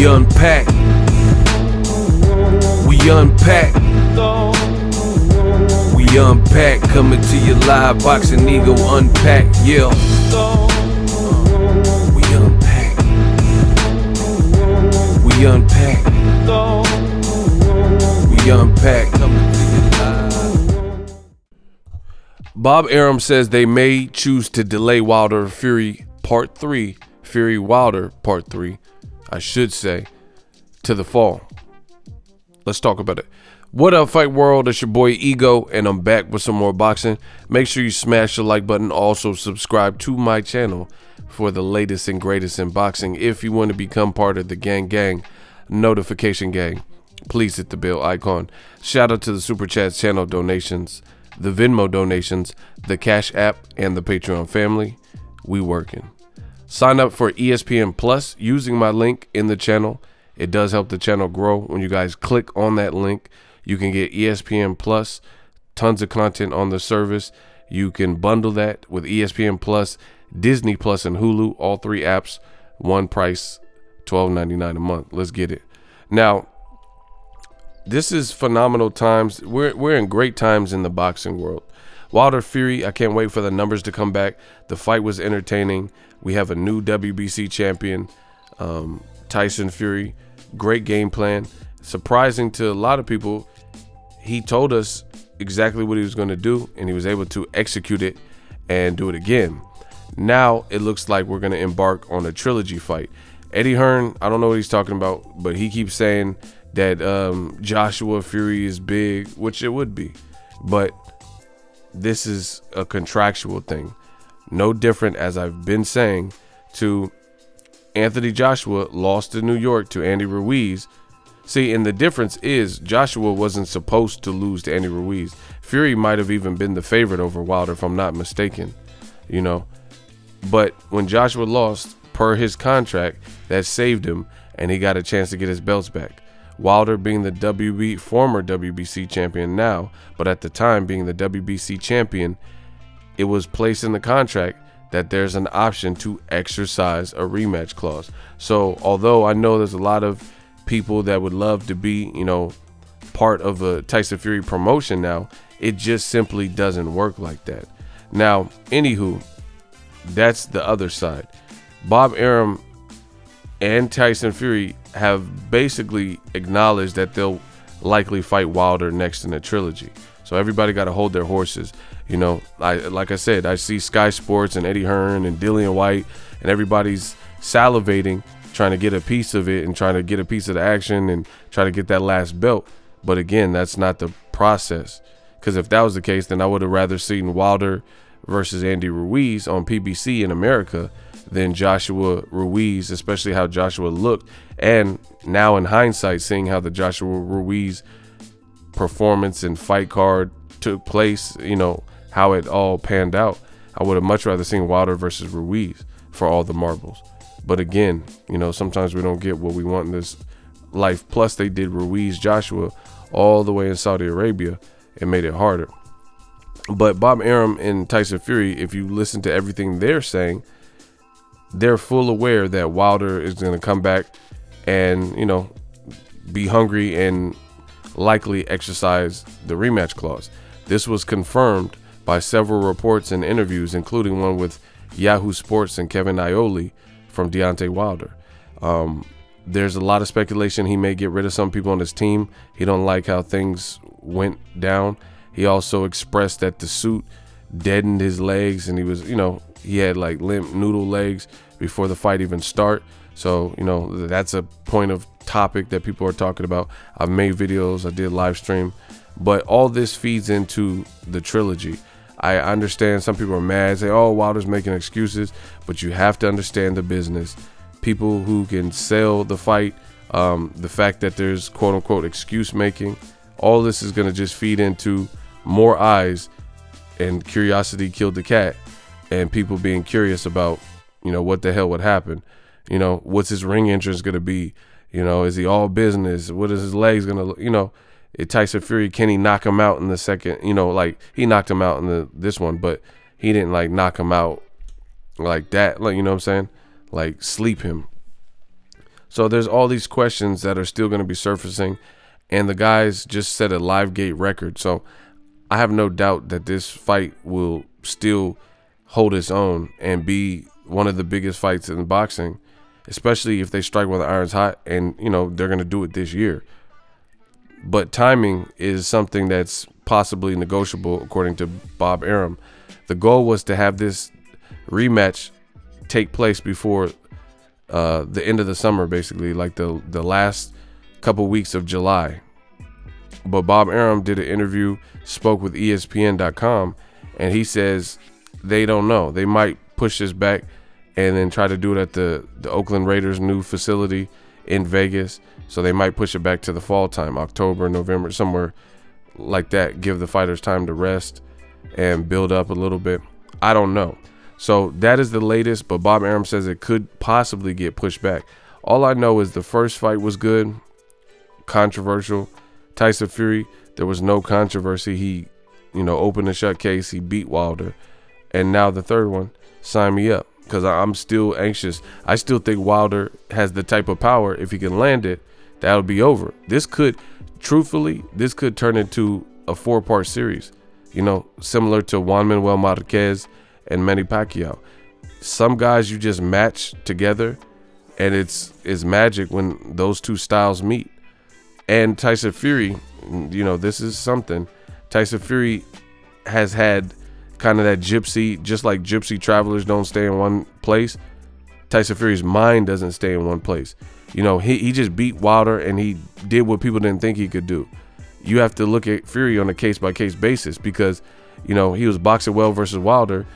unpack. We unpack. We unpack. Coming to you live. Boxing Ego unpack. Yeah. We unpack. We unpack. We unpack. Coming to you live. Bob Arum says they may choose to delay Wilder Fury Part 3. Fury Wilder Part 3. I should say, to the fall. Let's talk about it. What up, Fight World? It's your boy Ego, and I'm back with some more boxing. Make sure you smash the like button. Also, subscribe to my channel for the latest and greatest in boxing. If you want to become part of the gang notification gang, please hit the bell icon. Shout out to the Super Chats channel donations, the Venmo donations, the Cash App, and the Patreon family. We working. Sign up for ESPN Plus using my link in the channel. It does help the channel grow. When you guys click on that link, you can get ESPN Plus, tons of content on the service. You can bundle that with ESPN Plus, Disney Plus, and Hulu, all three apps, one price, $12.99 a month. Let's get it. Now, this is phenomenal times. We're in great times in the boxing world. Wilder Fury, I can't wait for the numbers to come back. The fight was entertaining. We have a new WBC champion, Tyson Fury. Great game plan. Surprising to a lot of people, he told us exactly what he was going to do, and he was able to execute it and do it again. Now it looks like we're going to embark on a trilogy fight. Eddie Hearn, I don't know what he's talking about, but he keeps saying that Joshua Fury is big, which it would be. But this is a contractual thing. No different, as I've been saying, to Anthony Joshua lost in New York to Andy Ruiz. See, and the difference is Joshua wasn't supposed to lose to Andy Ruiz. Fury might have even been the favorite over Wilder, if I'm not mistaken, you know. But when Joshua lost, per his contract, that saved him, and he got a chance to get his belts back. Wilder being the former WBC champion now, but at the time being the WBC champion, it was placed in the contract that there's an option to exercise a rematch clause. So although I know there's a lot of people that would love to be, you know, part of a Tyson Fury promotion now, it just simply doesn't work like that. Now, anywho, that's the other side. Bob Arum and Tyson Fury have basically acknowledged that they'll likely fight Wilder next in the trilogy. So everybody got to hold their horses. You know, like I said, I see Sky Sports and Eddie Hearn and Dillian White, and everybody's salivating, trying to get a piece of it and trying to get a piece of the action and try to get that last belt. But again, that's not the process. Because if that was the case, then I would have rather seen Wilder versus Andy Ruiz on PBC in America than Joshua Ruiz, especially how Joshua looked. And now in hindsight, seeing how the Joshua Ruiz performance and fight card took place, you know, how it all panned out, I would have much rather seen Wilder versus Ruiz for all the marbles. But again, you know, sometimes we don't get what we want in this life. Plus, they did Ruiz Joshua all the way in Saudi Arabia and made it harder. But Bob Arum and Tyson Fury, if you listen to everything they're saying, they're full aware that Wilder is going to come back and, you know, be hungry and likely exercise the rematch clause. This was confirmed by several reports and interviews, including one with Yahoo Sports and Kevin Iole from Deontay Wilder. There's a lot of speculation he may get rid of some people on his team. He don't like how things went down. He also expressed that the suit deadened his legs, and he was, you know, he had like limp noodle legs before the fight even start. So, you know, that's a point of topic that people are talking about. I've made videos, I did live stream, but all this feeds into the trilogy. I understand some people are mad, say, oh, Wilder's making excuses, but you have to understand the business. People who can sell the fight, the fact that there's quote unquote excuse making, all this is going to just feed into more eyes, and curiosity killed the cat, and people being curious about, you know, what the hell would happen. You know, what's his ring entrance going to be? You know, is he all business? What is his legs going to look? You know, Tyson Fury, can he knock him out in the second? You know, like he knocked him out in this one, but he didn't like knock him out like that. Like, you know what I'm saying? Like sleep him. So there's all these questions that are still going to be surfacing, and the guys just set a live gate record. So I have no doubt that this fight will still hold its own and be one of the biggest fights in boxing, especially if they strike while the iron's hot, and they're going to do it this year. But timing is something that's possibly negotiable, according to Bob Arum. The goal was to have this rematch take place before the end of the summer, basically, like the last couple weeks of July. But Bob Arum did an interview, spoke with ESPN.com, and he says they don't know. They might push this back and then try to do it at the Oakland Raiders' new facility in Vegas. So they might push it back to the fall time, October, November, somewhere like that. Give the fighters time to rest and build up a little bit. I don't know. So that is the latest, but Bob Arum says it could possibly get pushed back. All I know is the first fight was good, controversial. Tyson Fury, there was no controversy. He, opened and shut case. He beat Wilder. And now the third one, sign me up, because I'm still anxious. I still think Wilder has the type of power. If he can land it, that'll be over. This could turn into a 4-part series, similar to Juan Manuel Marquez and Manny Pacquiao. Some guys you just match together, and it's magic when those two styles meet. And Tyson Fury, this is something. Tyson Fury has had kind of that gypsy, just like gypsy travelers don't stay in one place. Tyson Fury's mind doesn't stay in one place. He just beat Wilder, and he did what people didn't think he could do. You have to look at Fury on a case-by-case basis, because, he was boxing well versus Wilder.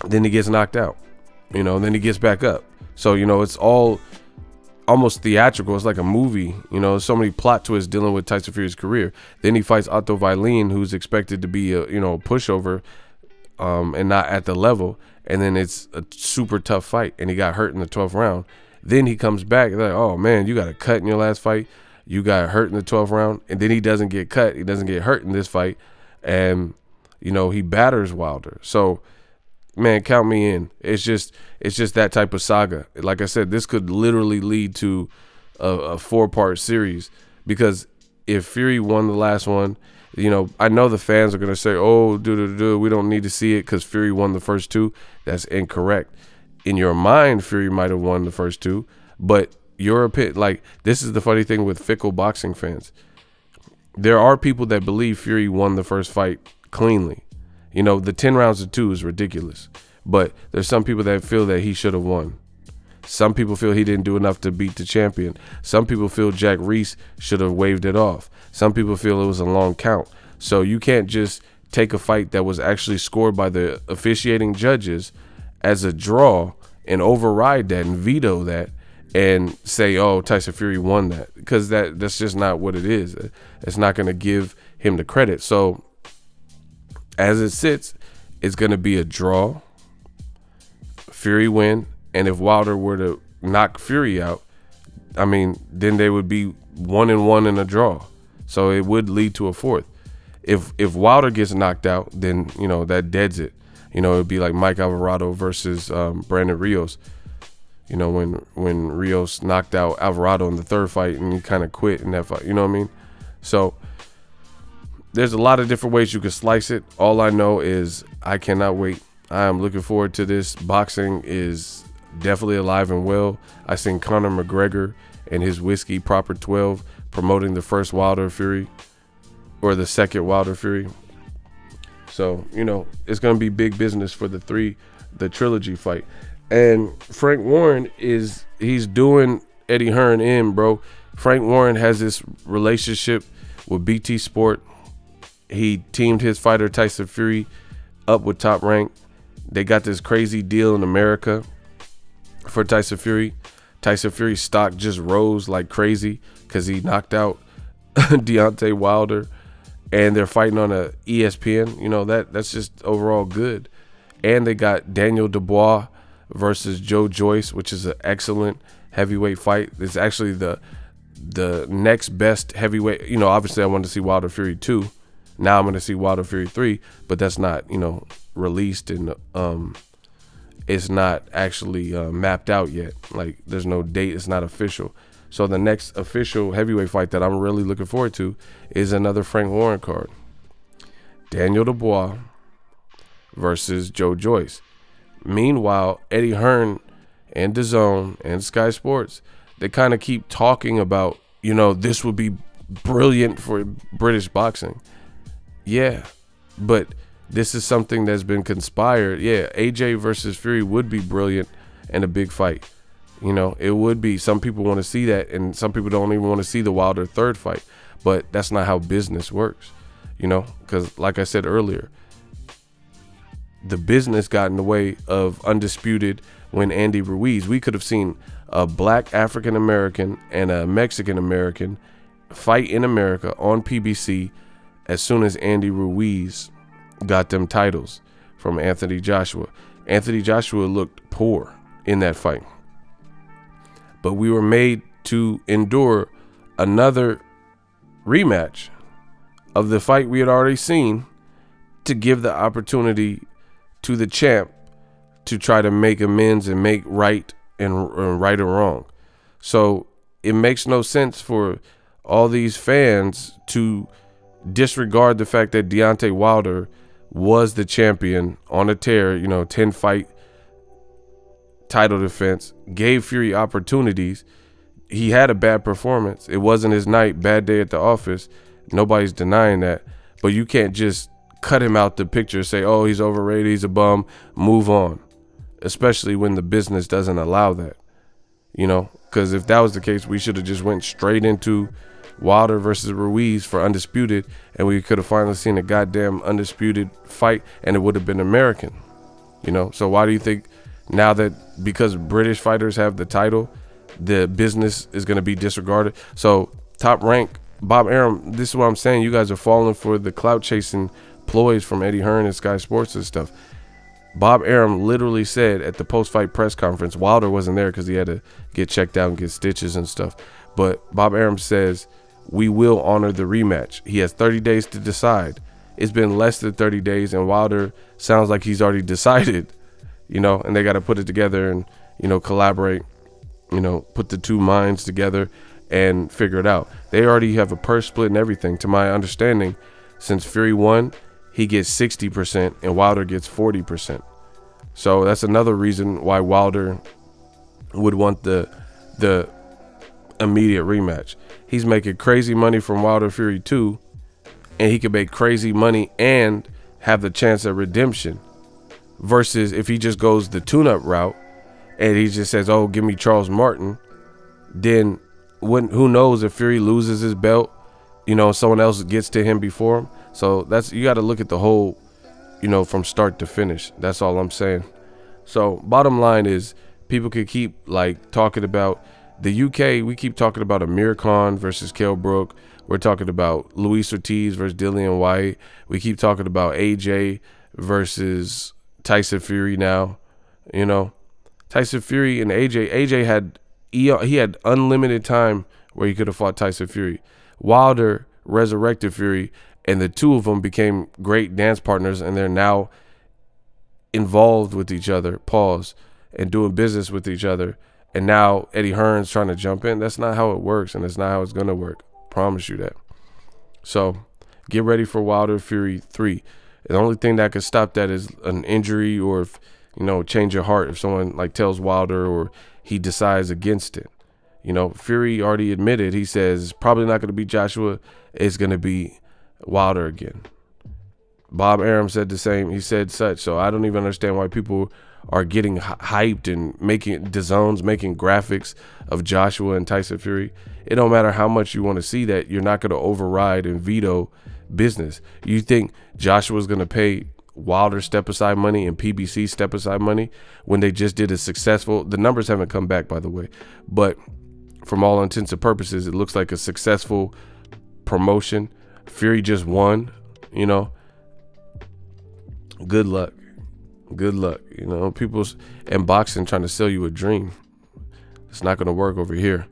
Then he gets knocked out, and then he gets back up. So, it's all almost theatrical. It's like a movie. So many plot twists dealing with Tyson Fury's career. Then he fights Otto Vailin, who's expected to be a pushover, and not at the level. And then it's a super tough fight, and he got hurt in the 12th round. Then he comes back, and like, oh man, you got a cut in your last fight. You got hurt in the 12th round, and then he doesn't get cut. He doesn't get hurt in this fight, and he batters Wilder. So, man, count me in. It's just that type of saga. Like I said, this could literally lead to a 4-part series, because if Fury won the last one, I know the fans are going to say, oh, we don't need to see it because Fury won the first two. That's incorrect. In your mind, Fury might have won the first two, but your opinion, like, this is the funny thing with fickle boxing fans. There are people that believe Fury won the first fight cleanly. The 10 rounds to 2 is ridiculous, but there's some people that feel that he should have won. Some people feel he didn't do enough to beat the champion. Some people feel Jack Reese should have waved it off. Some people feel it was a long count. So you can't just take a fight that was actually scored by the officiating judges as a draw and override that and veto that and say, oh, Tyson Fury won that, because that's just not what it is. It's not going to give him the credit. So as it sits, it's going to be a draw. Fury win. And if Wilder were to knock Fury out, then they would be 1-1 in a draw. So it would lead to a fourth. If Wilder gets knocked out, then, that deads it. It would be like Mike Alvarado versus Brandon Rios. When Rios knocked out Alvarado in the third fight and he kind of quit in that fight. You know what I mean? So there's a lot of different ways you could slice it. All I know is I cannot wait. I am looking forward to this. Boxing is definitely alive and well. I seen Conor McGregor and his Whiskey Proper 12 promoting the first Wilder Fury, or the second Wilder Fury. So, it's going to be big business for the trilogy fight. And Frank Warren he's doing Eddie Hearn in, bro. Frank Warren has this relationship with BT Sport. He teamed his fighter Tyson Fury up with Top Rank. They got this crazy deal in America for Tyson Fury. Tyson Fury's stock just rose like crazy because he knocked out Deontay Wilder, and they're fighting on a ESPN. That's just overall good. And they got Daniel Dubois versus Joe Joyce, which is an excellent heavyweight fight. It's actually the next best heavyweight. Obviously I wanted to see Wilder Fury 2. Now I'm going to see Wilder Fury 3, but that's not, released and it's not actually mapped out yet. Like, there's no date. It's not official. So the next official heavyweight fight that I'm really looking forward to is another Frank Warren card. Daniel Dubois versus Joe Joyce. Meanwhile, Eddie Hearn and DAZN and Sky Sports, they kind of keep talking about, you know, this would be brilliant for British boxing. Yeah, but this is something that's been conspired. Yeah, AJ versus Fury would be brilliant and a big fight. You know, it would be. Some people want to see that, and some people don't even want to see the Wilder third fight. But that's not how business works, you know, because like I said earlier, the business got in the way of Undisputed when Andy Ruiz. We could have seen a black African-American and a Mexican-American fight in America on PBC as soon as Andy Ruiz got them titles from Anthony Joshua. Anthony Joshua looked poor in that fight. But we were made to endure another rematch of the fight we had already seen to give the opportunity to the champ to try to make amends and make right and right or wrong. So it makes no sense for all these fans to disregard the fact that Deontay Wilder was the champion on a tear, you know, 10 fight title defense, gave Fury opportunities. He had a bad performance. It wasn't his night, bad day at the office. Nobody's denying that. But you can't just cut him out the picture, say, oh, he's overrated, he's a bum, move on. Especially when the business doesn't allow that, you know, because if that was the case, we should have just went straight into Wilder versus Ruiz for Undisputed, and we could have finally seen a goddamn Undisputed fight, and it would have been American, you know. So why do you think now that because British fighters have the title, the business is going to be disregarded? So Top Rank, Bob Arum, this is what I'm saying. You guys are falling for the clout chasing ploys from Eddie Hearn and Sky Sports and stuff. Bob Arum literally said at the post-fight press conference, Wilder wasn't there because he had to get checked out and get stitches and stuff. But Bob Arum says, we will honor the rematch. He has 30 days to decide. It's been less than 30 days, and Wilder sounds like he's already decided, you know, and they got to put it together and, you know, collaborate, you know, put the two minds together and figure it out. They already have a purse split and everything. To my understanding, since Fury won, he gets 60% and Wilder gets 40%. So that's another reason why Wilder would want the immediate rematch. He's making crazy money from Wilder Fury 2, and he could make crazy money and have the chance at redemption. Versus if he just goes the tune-up route and he just says, oh, give me Charles Martin, then who knows if Fury loses his belt, you know, someone else gets to him before him. So that's, you got to look at the whole, you know, from start to finish. That's all I'm saying. So bottom line is, people could keep like talking about the UK. We keep talking about Amir Khan versus Kell Brook. We're talking about Luis Ortiz versus Dillian White. We keep talking about AJ versus Tyson Fury now. You know, Tyson Fury and AJ had he had unlimited time where he could have fought Tyson Fury. Wilder resurrected Fury, and the two of them became great dance partners, and they're now involved with each other, and doing business with each other. And now Eddie Hearn's trying to jump in. That's not how it works, and that's not how it's going to work. Promise you that. So get ready for Wilder Fury 3. The only thing that could stop that is an injury, or if, you know, change of heart. If someone like tells Wilder, or he decides against it. You know, Fury already admitted, he says, it's probably not going to be Joshua. It's going to be Wilder again. Bob Arum said the same. He said such. So I don't even understand why people are getting hyped and making DAZN's making graphics of Joshua and Tyson Fury. It don't matter how much you want to see that. You're not going to override and veto business. You think Joshua's going to pay Wilder step aside money and PBC step aside money when they just did a successful, the numbers haven't come back, by the way, but from all intents and purposes, it looks like a successful promotion. Fury just won, you know. Good luck. Good luck. You know, people in boxing trying to sell you a dream. It's not going to work over here.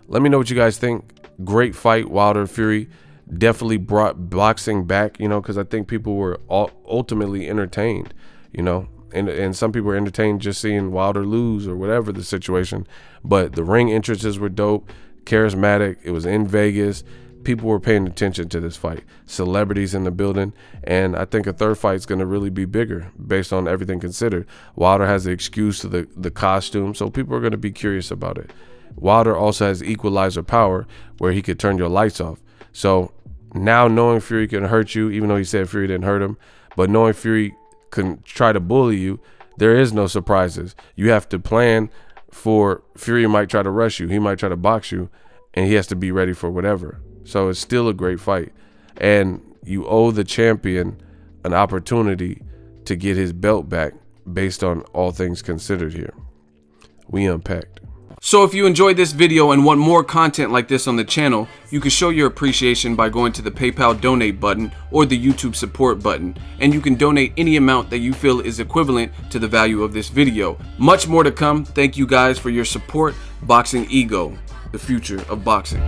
Let me know what you guys think. Great fight, Wilder Fury. Definitely brought boxing back, you know, because I think people were ultimately entertained, you know. and some people were entertained just seeing Wilder lose or whatever the situation. But the ring entrances were dope, charismatic. It was in Vegas. People were paying attention to this fight. Celebrities in the building, and I think a third fight is going to really be bigger based on everything considered. Wilder has the excuse to the costume, so people are going to be curious about it. Wilder also has equalizer power where he could turn your lights off. So now knowing Fury can hurt you, even though he said Fury didn't hurt him, but knowing Fury can try to bully you, there is no surprises. You have to plan for Fury might try to rush you. He might try to box you, and he has to be ready for whatever. So it's still a great fight. And you owe the champion an opportunity to get his belt back based on all things considered here. We unpacked. So if you enjoyed this video and want more content like this on the channel, you can show your appreciation by going to the PayPal donate button or the YouTube support button, and you can donate any amount that you feel is equivalent to the value of this video. Much more to come. Thank you guys for your support. Boxing Ego, the future of boxing.